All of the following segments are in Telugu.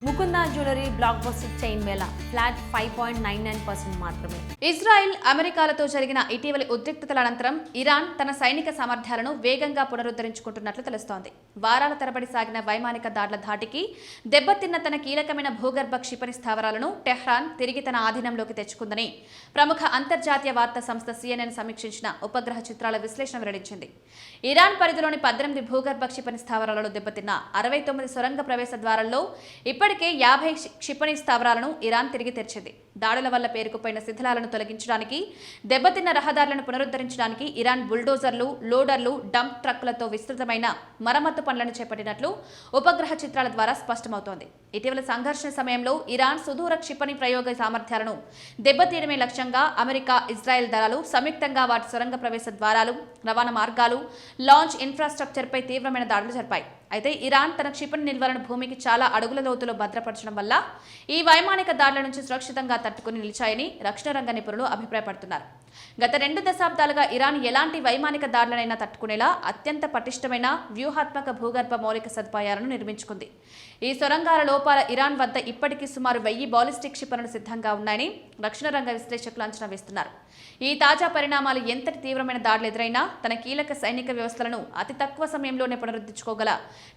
Mukunda jewellery block buster chain Mela flat 5.99% మాత్రమే. ఇజ్రాయెల్ అమెరికాలతో జరిగిన ఇటీవలి ఉద్రిక్తతల అనంతరం ఇరాన్ తన సైనిక సామర్థ్యాలను వేగంగా పునరుద్ధరించుకుంటున్నట్లు తెలుస్తోంది. వారాల తరబడి సాగిన వైమానిక దాడుల ధాటికి దెబ్బతిన్న తన కీలకమైన భూగర్భ క్షిపణి స్థావరాలను టెహ్రాన్ తిరిగి తన ఆధీనంలోకి తెచ్చుకుందని ప్రముఖ అంతర్జాతీయ వార్తా సంస్థ CNN సమీక్షించిన ఉపగ్రహ చిత్రాల విశ్లేషణ వెల్లడించింది. ఇరాన్ పరిధిలోని 18 భూగర్భ క్షిపణి స్థావరాలలో దెబ్బతిన్న 69 సొరంగ ప్రవేశ ద్వారాల్లో ఇప్పటికే 50 క్షిపణి స్థావరాలను ఇరాన్ తిరిగి తెరిచింది. దాడుల వల్ల పేరుకుపోయిన శిథిలాలను తొలగించడానికి, దెబ్బతిన్న రహదారులను పునరుద్ధరించడానికి ఇరాన్ బుల్డోజర్లు, లోడర్లు, డంప్ ట్రక్కులతో విస్తృతమైన మరమ్మతు పనులను చేపట్టినట్లు ఉపగ్రహ చిత్రాల ద్వారా స్పష్టమవుతోంది. ఇటీవల సంఘర్షణ సమయంలో ఇరాన్ సుదూర క్షిపణి ప్రయోగ సామర్థ్యాలను దెబ్బతీయడమే లక్ష్యంగా అమెరికా, ఇజ్రాయెల్ దళాలు సంయుక్తంగా వాటి సొరంగ ప్రవేశ ద్వారాలు, రవాణా మార్గాలు, లాంచ్ ఇన్ఫ్రాస్ట్రక్చర్పై తీవ్రమైన దాడులు జరిపాయి. అయితే ఇరాన్ తన క్షిపణి నిల్వలను భూమికి చాలా అడుగుల లోతులో భద్రపరచడం వల్ల ఈ వైమానిక దాడుల నుంచి సురక్షితంగా తట్టుకుని నిలిచాయని రక్షణ రంగ నిపుణులు అభిప్రాయపడుతున్నారు. గత 2 దశాబ్దాలుగా ఇరాన్ ఎలాంటి వైమానిక దాడులనైనా తట్టుకునేలా అత్యంత పటిష్టమైన వ్యూహాత్మక భూగర్భ మౌలిక సదుపాయాలను నిర్మించుకుంది. ఈ సొరంగాల లోపాల ఇరాన్ వద్ద ఇప్పటికీ సుమారు 1000 బాలిస్టిక్ క్షిపణులు సిద్ధంగా ఉన్నాయని రక్షణ రంగ విశ్లేషకులు అంచనా వేస్తున్నారు. ఈ తాజా పరిణామాలు ఎంతటి తీవ్రమైన దాడులు ఎదురైనా తన కీలక సైనిక వ్యవస్థలను అతి తక్కువ సమయంలోనే పునరుద్ధరించుకోగల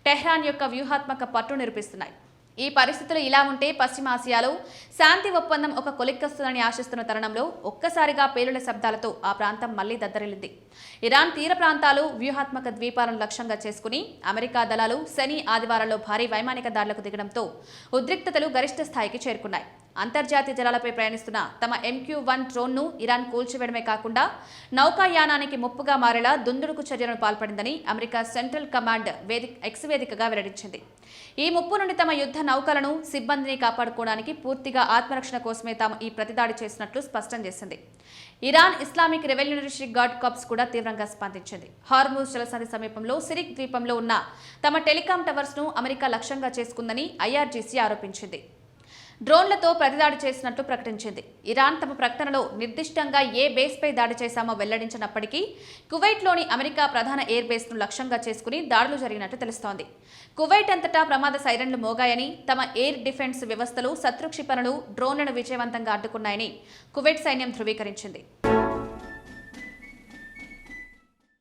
టెహ్రాన్ యొక్క వ్యూహాత్మక పట్టు నిరూపిస్తున్నాయి. ఈ పరిస్థితులు ఇలా ఉంటే పశ్చిమాసియాలో శాంతి ఒప్పందం ఒక కొలిక్కొస్తుందని ఆశిస్తున్న తరుణంలో ఒక్కసారిగా పేలుళ్ల శబ్దాలతో ఆ ప్రాంతం మళ్లీ దద్దరిల్లింది. ఇరాన్ తీర ప్రాంతాలు, వ్యూహాత్మక ద్వీపాలను లక్ష్యంగా చేసుకుని అమెరికా దళాలు శని, ఆదివారాల్లో భారీ వైమానిక దాడులకు దిగడంతో ఉద్రిక్తతలు గరిష్ట స్థాయికి చేరుకున్నాయి. అంతర్జాతీయ జలాలపై ప్రయాణిస్తున్న తమ MQ-1 డ్రోన్ను ఇరాన్ కూల్చివేయడమే కాకుండా నౌకాయానానికి ముప్పుగా మారేలా దుందుడుకు చర్యలను పాల్పడిందని అమెరికా సెంట్రల్ కమాండ్ ఎక్స్ వేదికగా వెల్లడించింది. ఈ ముప్పు నుండి తమ యుద్ధ నౌకలను, సిబ్బందిని కాపాడుకోవడానికి పూర్తిగా ఆత్మరక్షణ కోసమే తాము ఈ ప్రతిదాడి చేసినట్లు స్పష్టం చేసింది. Iran Islamic revolutionary guard corps కూడా తీవ్రంగా స్పందించింది. హార్మూజ్ జలసంధి సమీపంలో సిరిక్ ద్వీపంలో ఉన్న తమ టెలికాం టవర్స్ ను అమెరికా లక్ష్యంగా చేసుకుందని IRGC ఆరోపించింది. డ్రోన్లతో ప్రతిదాడి చేసినట్లు ప్రకటించింది. ఇరాన్ తమ ప్రకటనలో నిర్దిష్టంగా ఏ బేస్పై దాడి చేశామో వెల్లడించినప్పటికీ కువైట్లోని అమెరికా ప్రధాన ఎయిర్ బేస్ను లక్ష్యంగా చేసుకుని దాడులు జరిగినట్లు తెలుస్తోంది. కువైట్ అంతటా ప్రమాద సైరన్లు మోగాయని, తమ ఎయిర్ డిఫెన్స్ వ్యవస్థలు శత్రు క్షిపణులు, డ్రోన్లను విజయవంతంగా అడ్డుకున్నాయని కువైట్ సైన్యం ధృవీకరించింది.